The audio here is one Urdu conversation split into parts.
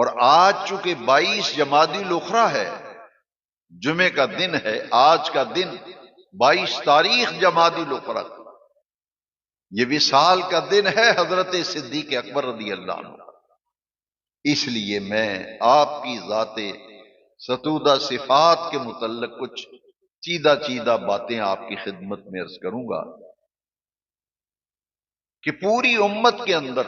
اور آج چونکہ 22 جمادی الاخری ہے، جمعے کا دن ہے، آج کا دن 22 تاریخ جمادی الاخری، یہ وصال کا دن ہے حضرت صدیق اکبر رضی اللہ عنہ۔ اس لیے میں آپ کی ذات ستودہ صفات کے متعلق کچھ چیدہ چیدہ باتیں آپ کی خدمت میں عرض کروں گا کہ پوری امت کے اندر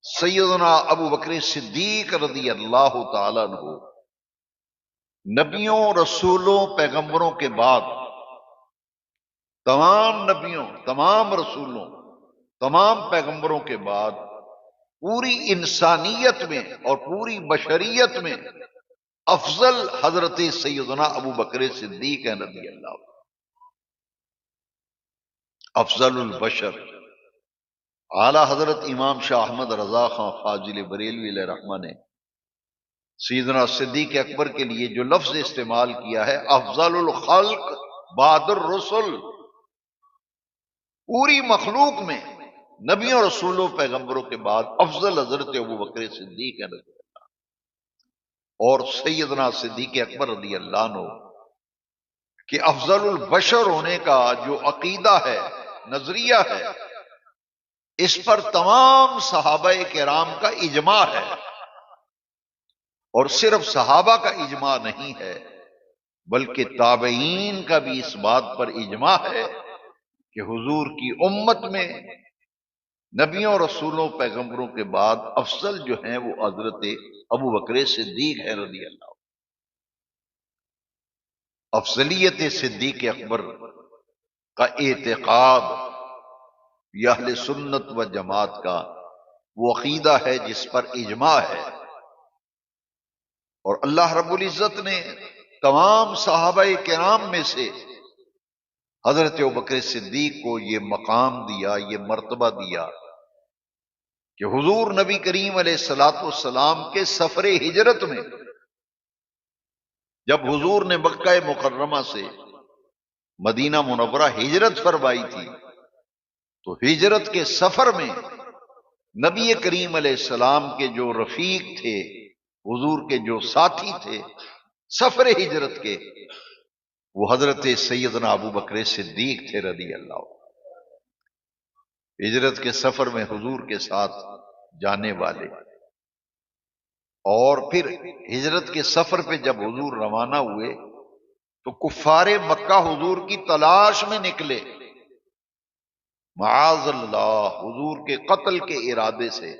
سیدنا ابو بکر صدیق رضی اللہ تعالیٰ عنہ نبیوں، رسولوں، پیغمبروں کے بعد تمام نبیوں، تمام رسولوں، تمام پیغمبروں کے بعد پوری انسانیت میں اور پوری بشریت میں افضل حضرت سیدنا ابو بکر صدیق ہیں رضی اللہ عنہ، افضل البشر۔ اعلی حضرت امام شاہ احمد رضا خان فاضل بریلوی علیہ رحمہ نے سیدنا صدیق اکبر کے لیے جو لفظ استعمال کیا ہے، افضل الخلق بعد الرسل، پوری مخلوق میں نبیوں، رسولوں، پیغمبروں کے بعد افضل حضرت ابو بکر صدیق ہیں رضی اللہ عنہ۔ اور سیدنا صدیق اکبر رضی اللہ عنہ کہ افضل البشر ہونے کا جو عقیدہ ہے، نظریہ ہے، اس پر تمام صحابہ کرام کا اجماع ہے، اور صرف صحابہ کا اجماع نہیں ہے بلکہ تابعین کا بھی اس بات پر اجماع ہے کہ حضور کی امت میں نبیوں، رسولوں، پیغمبروں کے بعد افضل جو ہیں وہ حضرت ابو بکر صدیق ہے رضی اللہ عنہ۔ افضلیت صدیق اکبر کا اعتقاد یہ اہل سنت و جماعت کا وہ عقیدہ ہے جس پر اجماع ہے، اور اللہ رب العزت نے تمام صحابہ کرام میں سے حضرت ابوبکر صدیق کو یہ مقام دیا، یہ مرتبہ دیا کہ حضور نبی کریم علیہ الصلوۃ والسلام کے سفر ہجرت میں جب حضور نے مکہ مکرمہ سے مدینہ منورہ ہجرت فرمائی تھی تو ہجرت کے سفر میں نبی کریم علیہ السلام کے جو رفیق تھے، حضور کے جو ساتھی تھے سفر ہجرت کے، وہ حضرت سیدنا ابو بکر صدیق تھے رضی اللہ عنہ۔ ہجرت کے سفر میں حضور کے ساتھ جانے والے، اور پھر ہجرت کے سفر پہ جب حضور روانہ ہوئے تو کفار مکہ حضور کی تلاش میں نکلے، معاذ اللہ حضور کے قتل کے ارادے سے